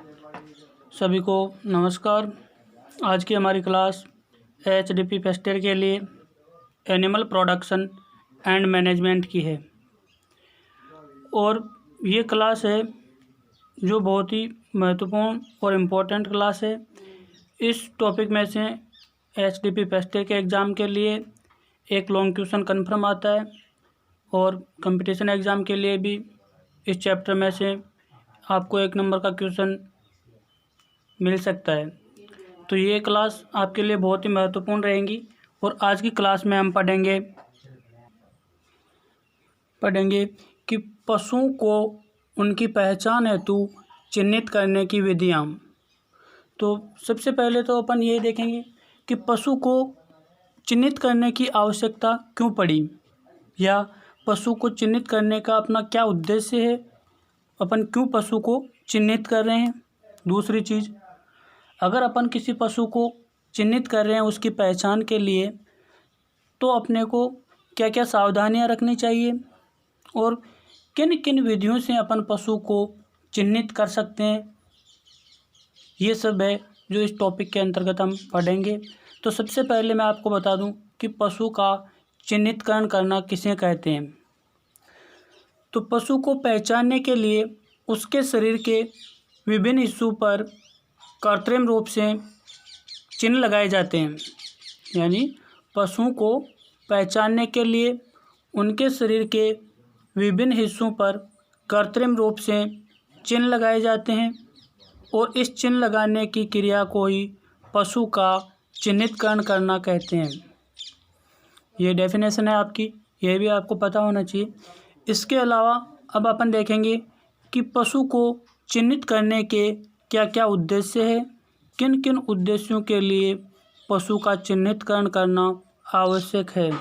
सभी को नमस्कार। आज की हमारी क्लास HDP फर्स्ट ईयर के लिए एनिमल प्रोडक्शन एंड मैनेजमेंट की है और ये क्लास है जो बहुत ही महत्वपूर्ण और इम्पोर्टेंट क्लास है। इस टॉपिक में से HDP फर्स्ट ईयर के एग्ज़ाम के लिए एक लॉन्ग क्वेश्चन कन्फर्म आता है और कंपटीशन एग्ज़ाम के लिए भी इस चैप्टर में से आपको 1 नंबर का क्वेश्चन मिल सकता है। तो ये क्लास आपके लिए बहुत ही महत्वपूर्ण रहेंगी और आज की क्लास में हम पढ़ेंगे कि पशुओं को उनकी पहचान हेतु चिन्हित करने की विधियाँ। तो सबसे पहले तो अपन ये देखेंगे कि पशु को चिन्हित करने की आवश्यकता क्यों पड़ी या पशु को चिन्हित करने का अपना क्या उद्देश्य है, अपन क्यों पशु को चिन्हित कर रहे हैं। दूसरी चीज़, अगर अपन किसी पशु को चिन्हित कर रहे हैं उसकी पहचान के लिए, तो अपने को क्या क्या सावधानियां रखनी चाहिए और किन किन विधियों से अपन पशु को चिन्हित कर सकते हैं, ये सब है जो इस टॉपिक के अंतर्गत हम पढ़ेंगे। तो सबसे पहले मैं आपको बता दूं कि पशु का चिन्हितकरण करना किसे कहते हैं। तो पशु को पहचानने के लिए उसके शरीर के विभिन्न हिस्सों पर कृत्रिम रूप से चिन्ह लगाए जाते हैं। यानी पशुओं को पहचानने के लिए उनके शरीर के विभिन्न हिस्सों पर कृत्रिम रूप से चिन्ह लगाए जाते हैं और इस चिन्ह लगाने की क्रिया को ही पशु का चिन्हितकरण करना कहते हैं। ये डेफिनेशन है आपकी, यह भी आपको पता होना चाहिए। इसके अलावा अब अपन देखेंगे कि पशु को चिन्हित करने के क्या क्या उद्देश्य है, किन किन उद्देश्यों के लिए पशु का चिन्हितकरण करना आवश्यक है।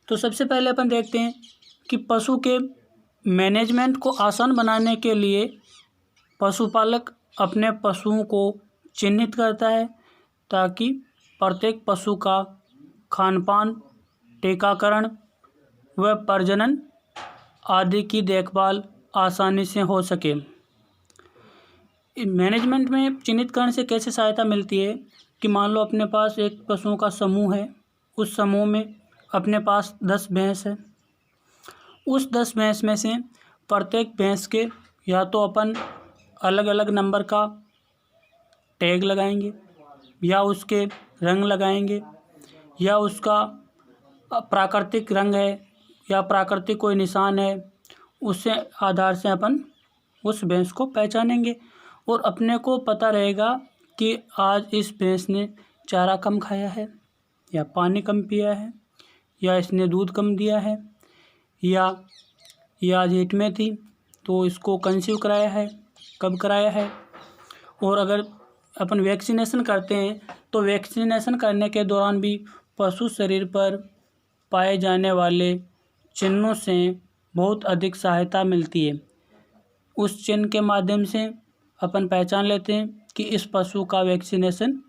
तो सबसे पहले अपन देखते हैं कि पशु के मैनेजमेंट को आसान बनाने के लिए पशुपालक अपने पशुओं को चिन्हित करता है ताकि प्रत्येक पशु का खानपान, टीकाकरण व प्रजनन आदि की देखभाल आसानी से हो सके। मैनेजमेंट में चिन्हितकरण से कैसे सहायता मिलती है कि मान लो अपने पास एक पशुओं का समूह है, उस समूह में अपने पास 10 भैंस है। उस 10 भैंस में से प्रत्येक भैंस के या तो अपन अलग अलग नंबर का टैग लगाएंगे या उसके रंग लगाएंगे या उसका प्राकृतिक रंग है या प्राकृतिक कोई निशान है, उससे आधार से अपन उस भैंस को पहचानेंगे और अपने को पता रहेगा कि आज इस भैंस ने चारा कम खाया है या पानी कम पिया है या इसने दूध कम दिया है या आज हीट में थी तो इसको कंसीव कराया है, कब कराया है। और अगर अपन वैक्सीनेशन करते हैं तो वैक्सीनेशन करने के दौरान भी पशु शरीर पर पाए जाने वाले चिन्हों से बहुत अधिक सहायता मिलती है। उस चिन्ह के माध्यम से अपन पहचान लेते हैं कि इस पशु का वैक्सीनेशन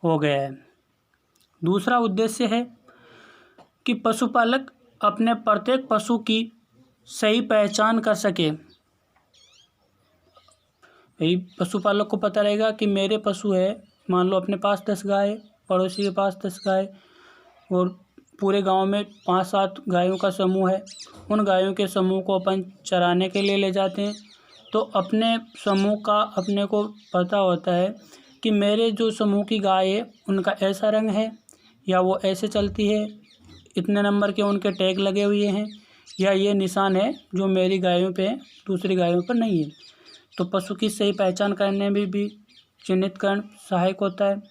हो गया है। दूसरा उद्देश्य है कि पशुपालक अपने प्रत्येक पशु की सही पहचान कर सके। भाई पशुपालक को पता रहेगा कि मेरे पशु है, मान लो अपने पास 10 गाय, पड़ोसी के पास 10 गाय और पूरे गांव में 5-7 गायों का समूह है। उन गायों के समूह को अपन चराने के लिए ले जाते हैं तो अपने समूह का अपने को पता होता है कि मेरे जो समूह की गाय है उनका ऐसा रंग है या वो ऐसे चलती है, इतने नंबर के उनके टैग लगे हुए हैं या ये निशान है जो मेरी गायों पे दूसरी गायों पर नहीं है। तो पशु की सही पहचान करने में भी चिन्हितकरण सहायक होता है।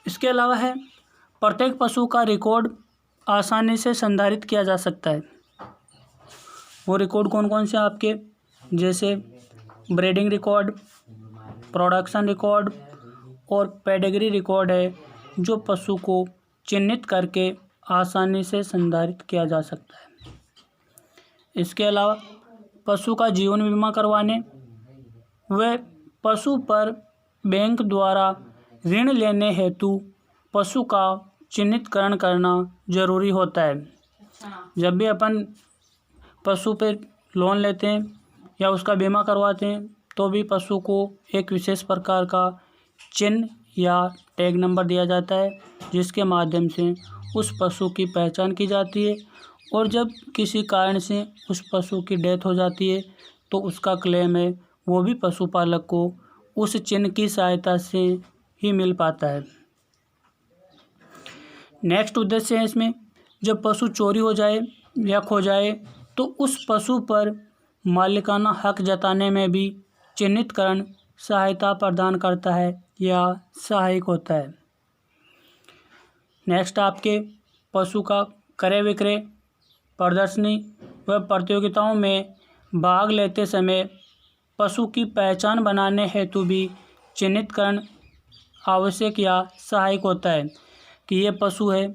इसके अलावा है प्रत्येक पशु का रिकॉर्ड आसानी से संधारित किया जा सकता है। वो रिकॉर्ड कौन कौन से आपके, जैसे ब्रीडिंग रिकॉर्ड, प्रोडक्शन रिकॉर्ड और पेडिग्री रिकॉर्ड है जो पशु को चिन्हित करके आसानी से संधारित किया जा सकता है। इसके अलावा पशु का जीवन बीमा करवाने व पशु पर बैंक द्वारा ऋण लेने हेतु पशु का चिन्हितकरण करना जरूरी होता है। जब भी अपन पशु पे लोन लेते हैं या उसका बीमा करवाते हैं तो भी पशु को एक विशेष प्रकार का चिन्ह या टैग नंबर दिया जाता है, जिसके माध्यम से उस पशु की पहचान की जाती है। और जब किसी कारण से उस पशु की डेथ हो जाती है तो उसका क्लेम है वो भी पशुपालक को उस चिन्ह की सहायता से ही मिल पाता है। नेक्स्ट उद्देश्य है इसमें, जब पशु चोरी हो जाए या खो जाए तो उस पशु पर मालिकाना हक जताने में भी चिन्हितकरण सहायता प्रदान करता है या सहायक होता है। नेक्स्ट आपके पशु का क्रय विक्रय, प्रदर्शनी व प्रतियोगिताओं में भाग लेते समय पशु की पहचान बनाने हेतु भी चिन्हितकरण आवश्यक या सहायक होता है कि ये पशु है।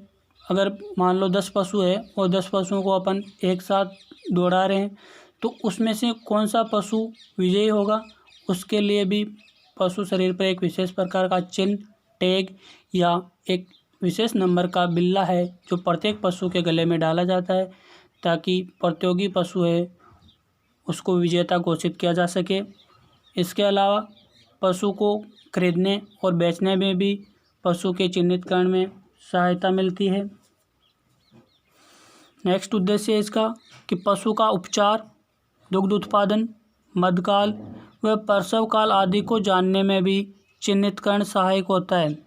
अगर मान लो 10 पशु है और 10 पशुओं को अपन एक साथ दौड़ा रहे हैं तो उसमें से कौन सा पशु विजयी होगा, उसके लिए भी पशु शरीर पर एक विशेष प्रकार का चिन्ह, टैग या एक विशेष नंबर का बिल्ला है जो प्रत्येक पशु के गले में डाला जाता है ताकि प्रतियोगी पशु है उसको विजेता घोषित किया जा सके। इसके अलावा पशु को खरीदने और बेचने में भी पशु के चिन्हितकरण में सहायता मिलती है। नेक्स्ट उद्देश्य है इसका कि पशु का उपचार, दुग्ध उत्पादन, मध्यकाल व प्रसव काल आदि को जानने में भी चिन्हितकरण सहायक होता है।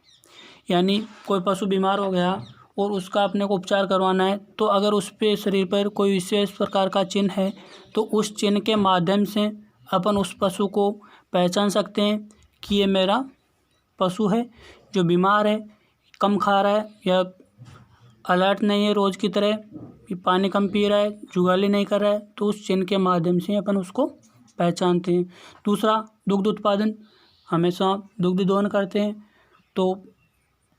यानी कोई पशु बीमार हो गया और उसका अपने को उपचार करवाना है तो अगर उस पे शरीर पर कोई विशेष प्रकार का चिन्ह है तो उस चिन्ह के माध्यम से अपन उस पशु को पहचान सकते हैं कि ये मेरा पशु है जो बीमार है, कम खा रहा है या अलर्ट नहीं है रोज़ की तरह, पानी कम पी रहा है, जुगाली नहीं कर रहा है, तो उस चिन्ह के माध्यम से अपन उसको पहचानते हैं। दूसरा, दुग्ध उत्पादन, हमेशा दुग्ध दोहन करते हैं तो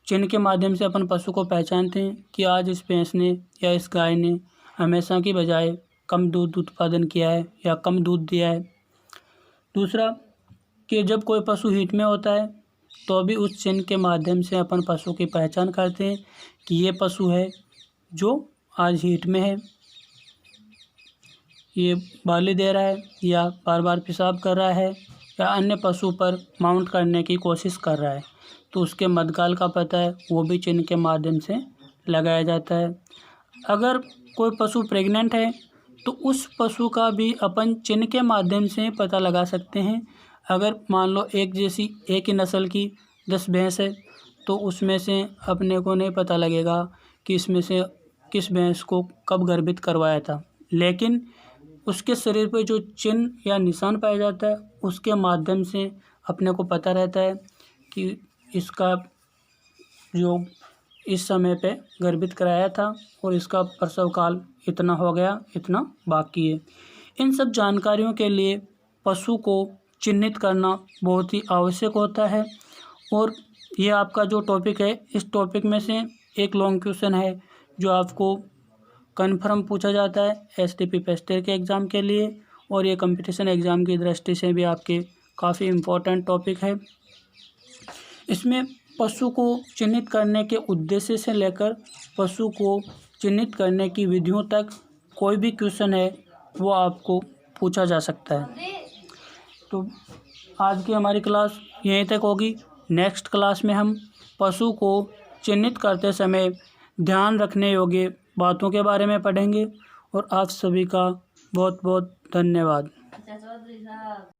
चिन्ह के माध्यम से अपन पशु को पहचानते हैं कि आज इस भैंस ने या इस गाय ने हमेशा की बजाय कम दूध उत्पादन किया है या कम दूध दिया है। दूसरा कि जब कोई पशु हीट में होता है तो भी उस चिन्ह के माध्यम से अपन पशु की पहचान करते हैं कि ये पशु है जो आज हीट में है, ये बाली दे रहा है या बार बार पेशाब कर रहा है या अन्य पशु पर माउंट करने की कोशिश कर रहा है, तो उसके मध्यकाल का पता है वो भी चिन्ह के माध्यम से लगाया जाता है। अगर कोई पशु प्रेग्नेंट है तो उस पशु का भी अपन चिन्ह के माध्यम से पता लगा सकते हैं। अगर मान लो एक ही नस्ल की 10 भैंस है तो उसमें से अपने को नहीं पता लगेगा कि इसमें से किस भैंस को कब गर्भित करवाया था, लेकिन उसके शरीर पर जो चिन्ह या निशान पाया जाता है उसके माध्यम से अपने को पता रहता है कि इसका जो इस समय पे गर्भित कराया था और इसका प्रसव काल इतना हो गया, इतना बाकी है। इन सब जानकारियों के लिए पशु को चिन्हित करना बहुत ही आवश्यक होता है। और ये आपका जो टॉपिक है, इस टॉपिक में से एक लॉन्ग क्वेश्चन है जो आपको कन्फर्म पूछा जाता है STP पेस्टर के एग्ज़ाम के लिए, और ये कंपटीशन एग्ज़ाम की दृष्टि से भी आपके काफ़ी इम्पोर्टेंट टॉपिक है। इसमें पशु को चिन्हित करने के उद्देश्य से लेकर पशु को चिन्हित करने की विधियों तक कोई भी क्वेश्चन है वो आपको पूछा जा सकता है। तो आज की हमारी क्लास यहीं तक होगी। नेक्स्ट क्लास में हम पशु को चिन्हित करते समय ध्यान रखने योग्य बातों के बारे में पढ़ेंगे। और आप सभी का बहुत बहुत धन्यवाद।